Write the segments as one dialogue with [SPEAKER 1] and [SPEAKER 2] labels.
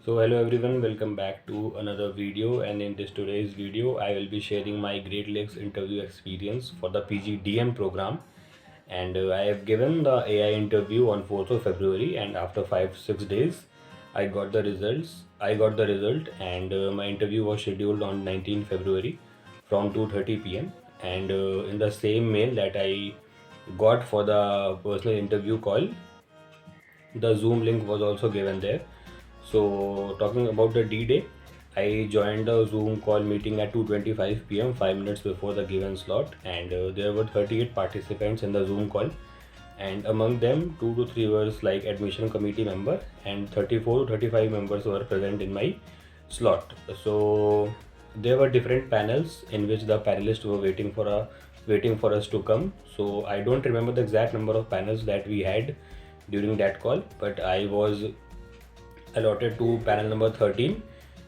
[SPEAKER 1] So hello everyone, welcome back to another video, and in this today's video I will be sharing my Great Lakes interview experience for the PGDM program. And I have given the AI interview on 4th of February, and after 5-6 days I got the result, and my interview was scheduled on 19th February from 2:30 p.m. And in the same mail that I got for the personal interview call, the Zoom link was also given there. So talking about the D-Day, I joined the Zoom call meeting at 2:25 p.m. 5 minutes before the given slot, and there were 38 participants in the Zoom call, and among them 2 to 3 was like admission committee member, and 34 to 35 members were present in my slot. So there were different panels in which the panelists were waiting for us to come. So I don't remember the exact number of panels that we had during that call, but I was allotted to panel number 13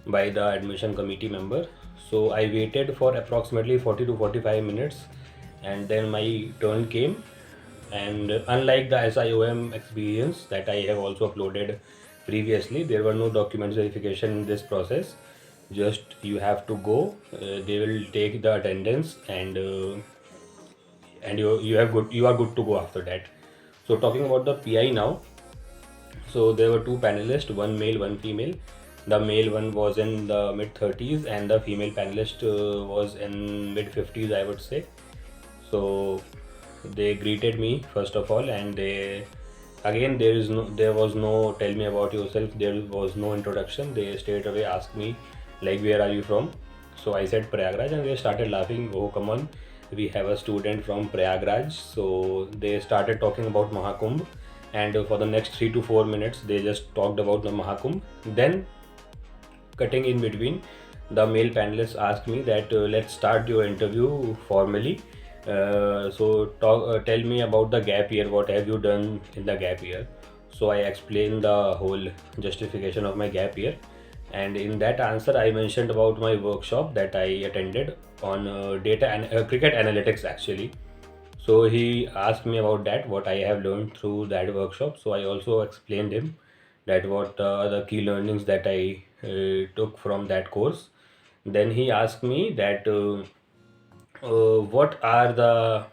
[SPEAKER 1] by the admission committee member. So I waited for approximately 40 to 45 minutes, and then my turn came. And unlike the SIOM experience that I have also uploaded previously, there were no documents verification in this process. Just you have to go, they will take the attendance, and you are good to go after that. So talking about the PI now, so there were two panelists, one male, one female. The male one was in the mid 30s, and the female panelist was in mid 50s, I would say. So they greeted me first of all, and they again there was no tell me about yourself. There was no introduction. They straight away asked me like, where are you from? So I said Prayagraj, and they started laughing. Oh, come on, we have a student from Prayagraj. So they started talking about Mahakumbh, and for the next 3 to 4 minutes they just talked about the Mahakumbh. Then cutting in between, the male panelists asked me that let's start your interview formally. Tell me about the gap year. What have you done in the gap year? So I explained the whole justification of my gap year, and in that answer I mentioned about my workshop that I attended on data and cricket analytics actually. So he asked me about that, what I have learned through that workshop. So I also explained him that what the key learnings that I took from that course. Then he asked me that what are the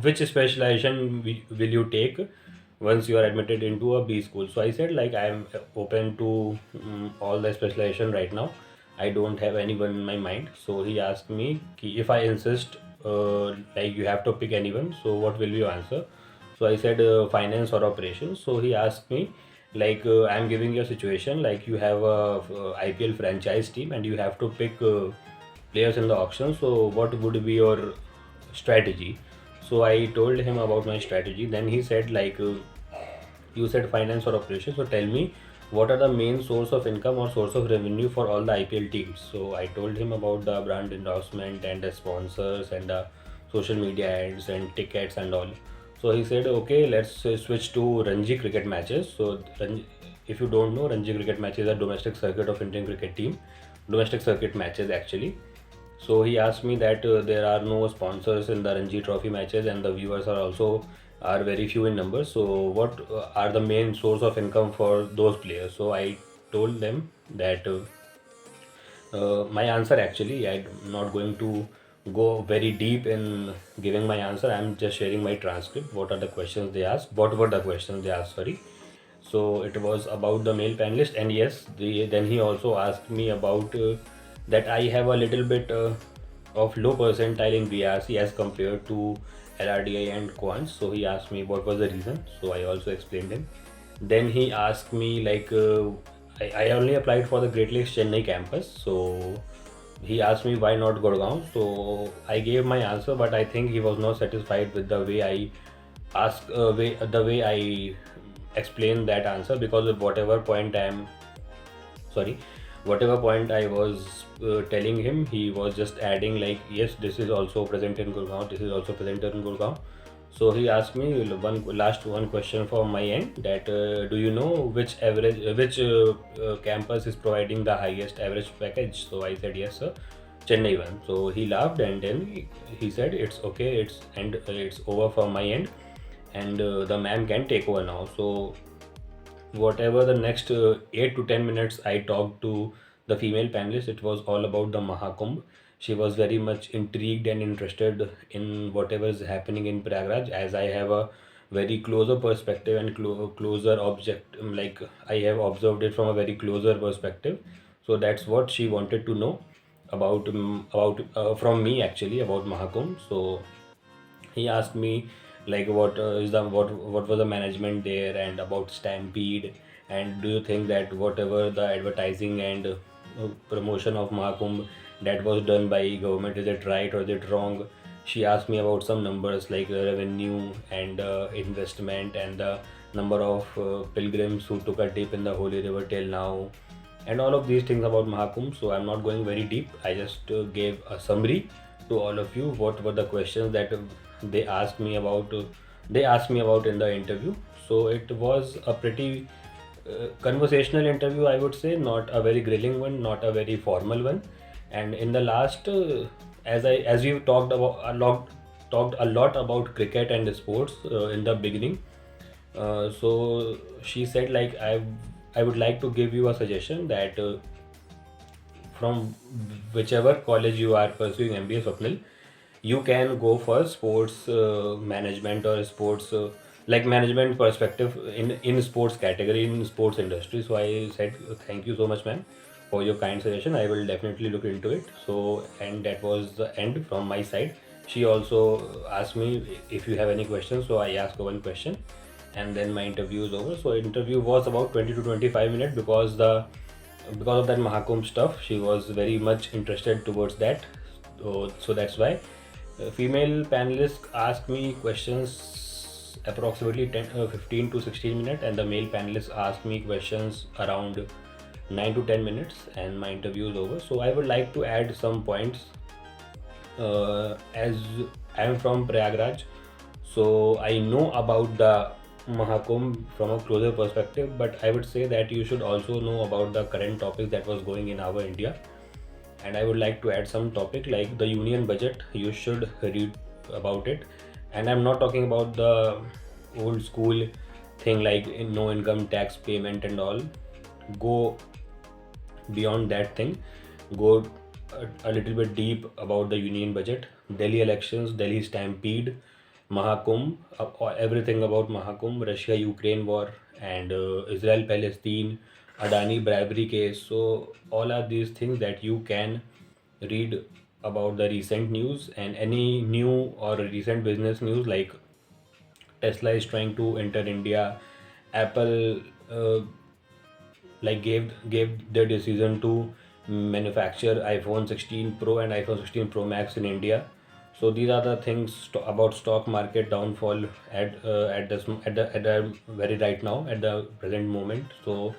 [SPEAKER 1] which specialization will you take once you are admitted into a B school. So I said like I am open to all the specialization right now. I don't have anyone in my mind. So he asked me कि if I insist like you have to pick anyone, so what will be your answer? So I said finance or operations. So he asked me like I'm giving you a situation like you have a IPL franchise team and you have to pick players in the auction. So what would be your strategy? So I told him about my strategy. Then he said like you said finance or operations, so tell me what are the main source of income or source of revenue for all the IPL teams. So I told him about the brand endorsement and the sponsors and the social media ads and tickets and all. So he said okay, let's switch to Ranji cricket matches. So if you don't know, Ranji cricket matches are domestic circuit of Indian cricket team, domestic circuit matches actually. So he asked me that there are no sponsors in the Ranji Trophy matches, and the viewers are very few in number. So what are the main source of income for those players? So I told them that my answer actually, I'm not going to go very deep in giving my answer. I'm just sharing my transcript. What are the questions they asked? What were the questions they asked? Sorry. So it was about the male panelist, and yes, then he also asked me about that I have a little bit of low percentile in BRC as compared to LRDI and quants. So he asked me what was the reason. So I also explained him. Then he asked me like I only applied for the Great Lakes Chennai campus. So he asked me why not Gurgaon. So I gave my answer, but I think he was not satisfied with the way I the way I explained that answer, because at sorry, whatever point I was telling him, he was just adding like, yes, this is also present in Gurgaon, this is also present in Gurgaon. So he asked me one question from my end that do you know which campus is providing the highest average package? So I said yes sir, Chennai one. So he laughed, and then he said it's okay, it's over from my end, and the ma'am can take over now. So whatever the next 8 to 10 minutes I talked to the female panelist, it was all about the Mahakumbh. She was very much intrigued and interested in whatever is happening in Prayagraj, as I have a very closer perspective and closer object, like I have observed it from a very closer perspective. So that's what she wanted to know about from me actually about Mahakumbh. So he asked me like what was the management there and about Stampede, and do you think that whatever the advertising and promotion of Mahakumbh that was done by government, is it right or is it wrong? She asked me about some numbers like revenue and investment and the number of pilgrims who took a dip in the holy river till now, and all of these things about Mahakumbh. So I'm not going very deep. I just gave a summary to all of you. What were the questions that they asked me about? They asked me about in the interview. So it was a pretty conversational interview, I would say, not a very grilling one, not a very formal one. And in the last, as we talked a lot about cricket and sports in the beginning. So she said like I would like to give you a suggestion that from whichever college you are pursuing MBA, Swapnil, you can go for sports management or sports like management perspective in sports category in sports industry. So I said thank you so much, ma'am, for your kind suggestion. I will definitely look into it. So, and that was the end from my side. She also asked me if you have any questions. So I asked her one question, and then my interview is over. So interview was about 20 to 25 minutes because of that Mahakumbh stuff. She was very much interested towards that. So that's why female panelists asked me questions approximately 15 to 16 minutes, and the male panelists asked me questions around 9 to 10 minutes, and my interview is over. So I would like to add some points. As I am from Prayagraj, so I know about the Mahakumbh from a closer perspective, but I would say that you should also know about the current topics that was going in our India. And I would like to add some topic like the union budget. You should read about it. And I'm not talking about the old school thing like no income tax payment and all. Go beyond that thing. Go a little bit deep about the union budget, Delhi elections, Delhi stampede, Mahakumbh, everything about Mahakumbh, Russia Ukraine war, and Israel Palestine, Adani bribery case. So all are these things that you can read about the recent news, and any new or recent business news like Tesla is trying to enter India, Apple like gave their decision to manufacture iPhone 16 Pro and iPhone 16 Pro Max in India. So these are the things about stock market downfall at the very right now at the present moment. So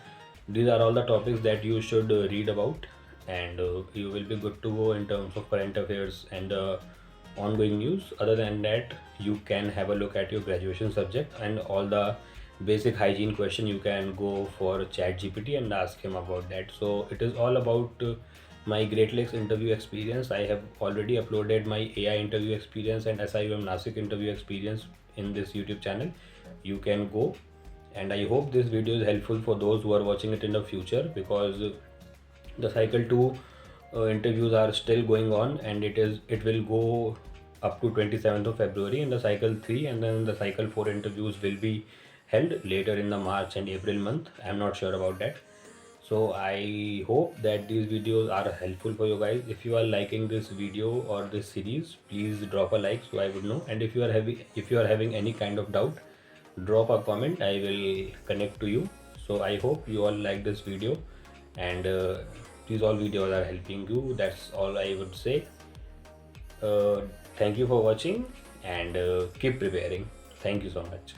[SPEAKER 1] these are all the topics that you should read about, and you will be good to go in terms of current affairs and ongoing news. Other than that, you can have a look at your graduation subject and all the basic hygiene question. You can go for chat GPT and ask him about that. So it is all about my Great Lakes interview experience. I have already uploaded my AI interview experience and SIUM Nasik interview experience in this YouTube channel. You can go, and I hope this video is helpful for those who are watching it in the future, because the cycle 2 interviews are still going on, and it will go up to 27th of February in the cycle 3, and then the cycle 4 interviews will be held later in the March and April month. I'm not sure about that. So I hope that these videos are helpful for you guys. If you are liking this video or this series, please drop a like so I would know. And if you are having any kind of doubt, drop a comment. I will connect to you. So I hope you all like this video, and these all videos are helping you. That's all I would say. uh, Thank you for watching, and keep preparing. Thank you so much.